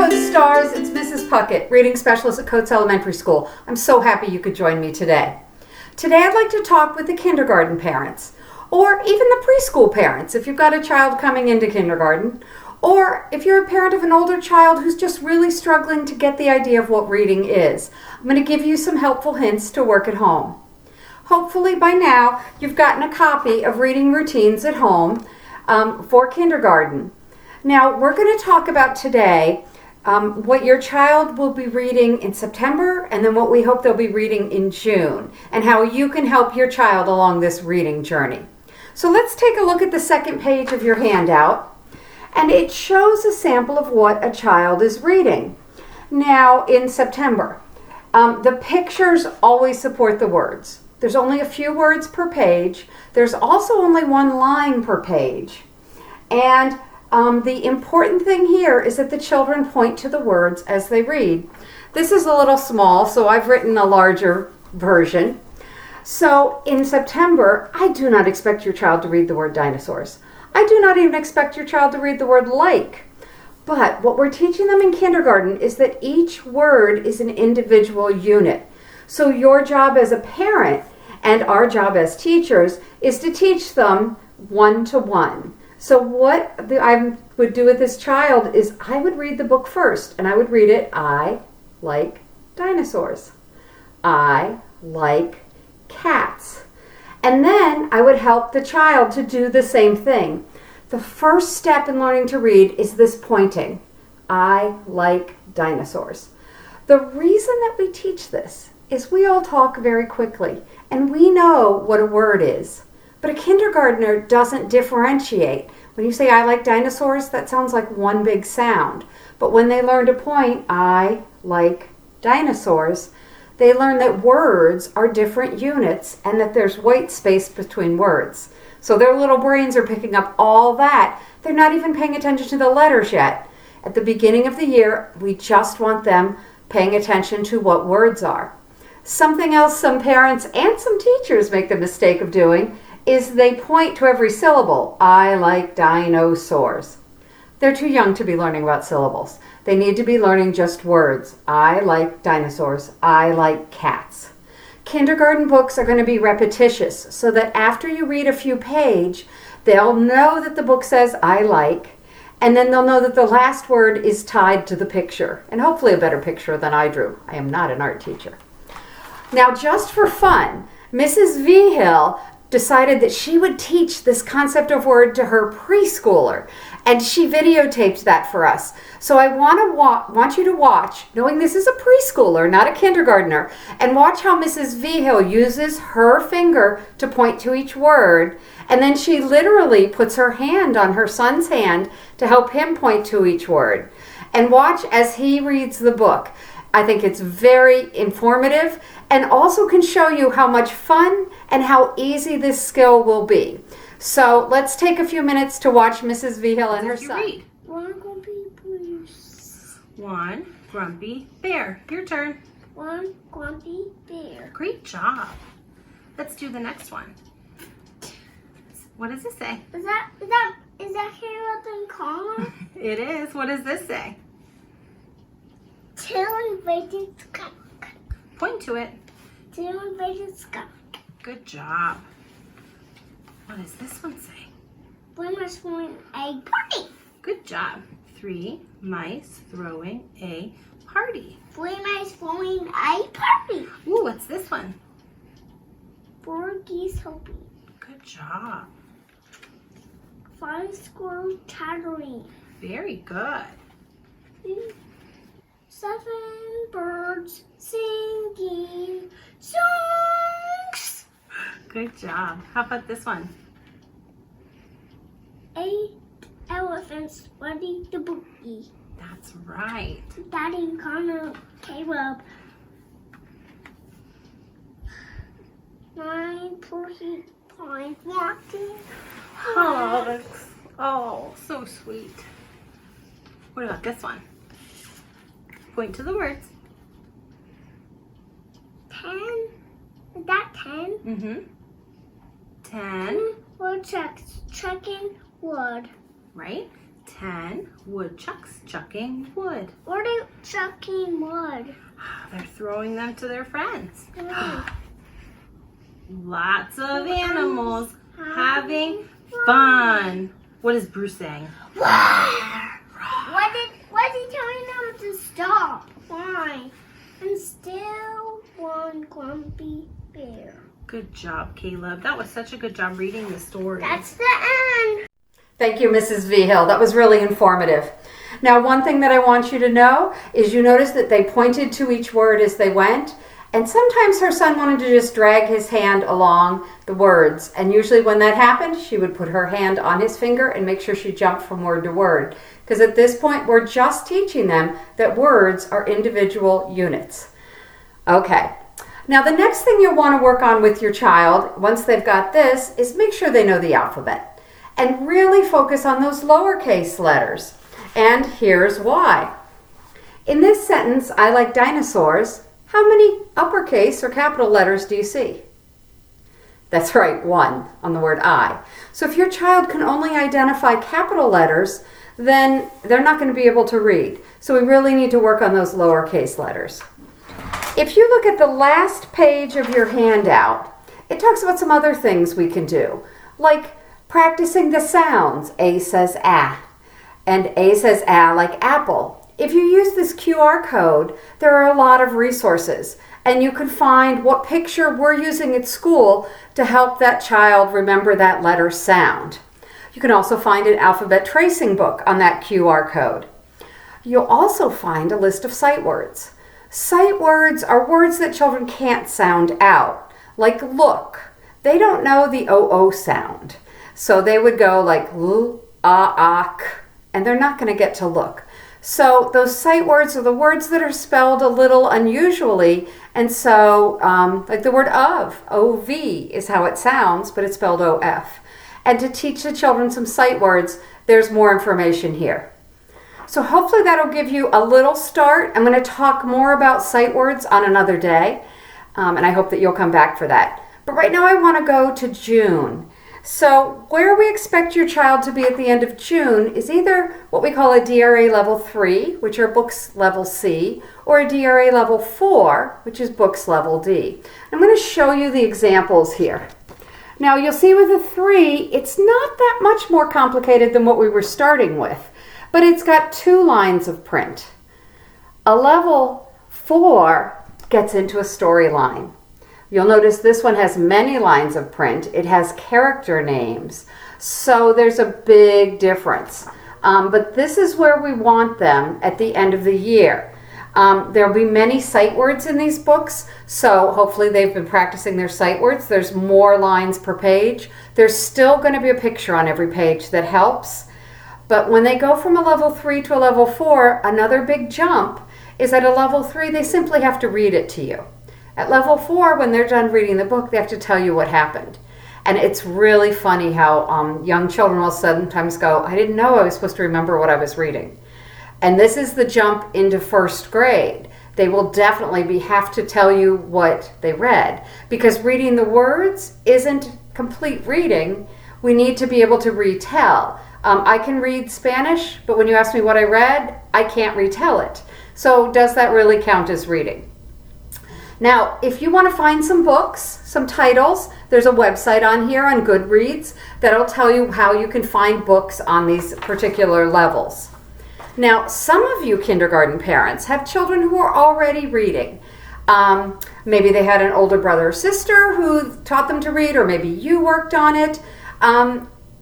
Coates Stars, it's Mrs. Puckett, reading specialist at Coates Elementary School. I'm so happy you could join me today. Today I'd like to talk with the kindergarten parents, or even the preschool parents if you've got a child coming into kindergarten, or if you're a parent of an older child who's just really struggling to get the idea of what reading is. I'm going to give you some helpful hints to work at home. Hopefully by now you've gotten a copy of Reading Routines at Home for kindergarten. Now we're going to talk about today what your child will be reading in September and then what we hope they'll be reading in June and how you can help your child along this reading journey. So let's take a look at the second page of your handout, and it shows a sample of what a child is reading. Now in September, the pictures always support the words. There's only a few words per page. There's also only one line per page. And the important thing here is that the children point to the words as they read. This is a little small, so I've written a larger version. So in September, I do not expect your child to read the word dinosaurs. I do not even expect your child to read the word like. But what we're teaching them in kindergarten is that each word is an individual unit. So your job as a parent and our job as teachers is to teach them one-to-one. So what I would do with this child is I would read the book first, and I would read it, I like dinosaurs. I like cats. And then I would help the child to do the same thing. The first step in learning to read is this pointing. I like dinosaurs. The reason that we teach this is we all talk very quickly, and we know what a word is. But a kindergartner doesn't differentiate. When you say, I like dinosaurs, that sounds like one big sound. But when they learn to point, I like dinosaurs, they learn that words are different units and that there's white space between words. So their little brains are picking up all that. They're not even paying attention to the letters yet. At the beginning of the year, we just want them paying attention to what words are. Something else some parents and some teachers make the mistake of doing is they point to every syllable. I like dinosaurs. They're too young to be learning about syllables. They need to be learning just words. I like dinosaurs. I like cats. Kindergarten books are going to be repetitious so that after you read a few pages, they'll know that the book says I like, and then they'll know that the last word is tied to the picture, and hopefully a better picture than I drew. I am not an art teacher. Now, just for fun, Mrs. Vigil decided that she would teach this concept of word to her preschooler, and she videotaped that for us. So I want you to watch, knowing this is a preschooler, not a kindergartner, and watch how Mrs. Vigil uses her finger to point to each word, and then she literally puts her hand on her son's hand to help him point to each word. And watch as he reads the book. I think it's very informative and also can show you how much fun and how easy this skill will be. So let's take a few minutes to watch Mrs. Vigil and her son. Read. One grumpy goose. One grumpy bear. Your turn. One grumpy bear. Great job. Let's do the next one. What does this say? Is that Carole and Colin? It is. What does this say? Two invaded skunk. Point to it. Two invaded skunk. Good job. What does this one say? One was throwing a party. Good job. 3 mice throwing a party. 3 mice throwing a party. Ooh, what's this one? 4 geese hopping. Good job. 5 squirrels chattering. Very good. 7 birds singing songs. Good job. How about this one? 8 elephants ready to boogie. That's right. Daddy and Connor, Caleb. 9 porcupines walking. Oh, that's so sweet. What about this one? Point to the words. 10. Is that 10? Mm-hmm. 10. We're checking wood. Right? 10. Woodchucks chucking wood. What are chucking wood? They're throwing them to their friends. Oh. Lots of animals having fun. What is Bruce saying? Why is he telling them to stop? Why? And still one grumpy bear. Good job, Caleb. That was such a good job reading the story. That's the end. Thank you, Mrs. V. Hill. That was really informative. Now, one thing that I want you to know is you notice that they pointed to each word as they went. And sometimes her son wanted to just drag his hand along the words. And usually when that happened, she would put her hand on his finger and make sure she jumped from word to word. Because at this point, we're just teaching them that words are individual units. Okay. Now, the next thing you'll want to work on with your child, once they've got this, is make sure they know the alphabet. And really focus on those lowercase letters. And here's why. In this sentence, I like dinosaurs. How many uppercase or capital letters do you see? That's right, 1 on the word I. So if your child can only identify capital letters, then they're not going to be able to read. So we really need to work on those lowercase letters. If you look at the last page of your handout, it talks about some other things we can do, like practicing the sounds. A says ah, and A says ah like apple. If you use this QR code, there are a lot of resources, and you can find what picture we're using at school to help that child remember that letter sound. You can also find an alphabet tracing book on that QR code. You'll also find a list of sight words. Sight words are words that children can't sound out, like look. They don't know the O-O sound, so they would go like l, ah, ak, and they're not going to get to look. So those sight words are the words that are spelled a little unusually, and so like the word of, O-V is how it sounds, but it's spelled O-F. And to teach the children some sight words, there's more information here. So hopefully that'll give you a little start. I'm going to talk more about sight words on another day, and I hope that you'll come back for that. But right now I want to go to June. So where we expect your child to be at the end of June is either what we call a DRA level 3, which are books level C, or a DRA level 4, which is books level D. I'm going to show you the examples here. Now you'll see with a 3, it's not that much more complicated than what we were starting with, but it's got 2 lines of print. A level 4 gets into a storyline. You'll notice this one has many lines of print. It has character names. So there's a big difference. But this is where we want them at the end of the year. There'll be many sight words in these books, so hopefully they've been practicing their sight words. There's more lines per page. There's still going to be a picture on every page that helps. But when they go from a level 3 to a level 4, another big jump is at a level 3, they simply have to read it to you. At level 4, when they're done reading the book, they have to tell you what happened. And it's really funny how young children will sometimes go, I didn't know I was supposed to remember what I was reading. And this is the jump into 1st grade. They will definitely have to tell you what they read. Because reading the words isn't complete reading. We need to be able to retell. I can read Spanish, but when you ask me what I read, I can't retell it. So does that really count as reading? Now, if you want to find some books, some titles, there's a website on here on Goodreads that'll tell you how you can find books on these particular levels. Now, some of you kindergarten parents have children who are already reading. Maybe they had an older brother or sister who taught them to read, or maybe you worked on it.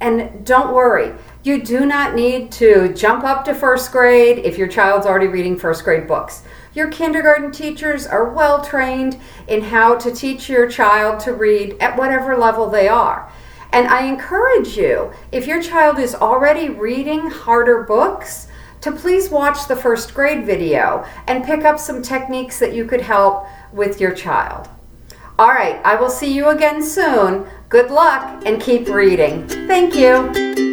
And don't worry, you do not need to jump up to 1st grade if your child's already reading 1st grade books. Your kindergarten teachers are well trained in how to teach your child to read at whatever level they are. And I encourage you, if your child is already reading harder books, to please watch the 1st grade video and pick up some techniques that you could help with your child. All right, I will see you again soon. Good luck and keep reading. Thank you.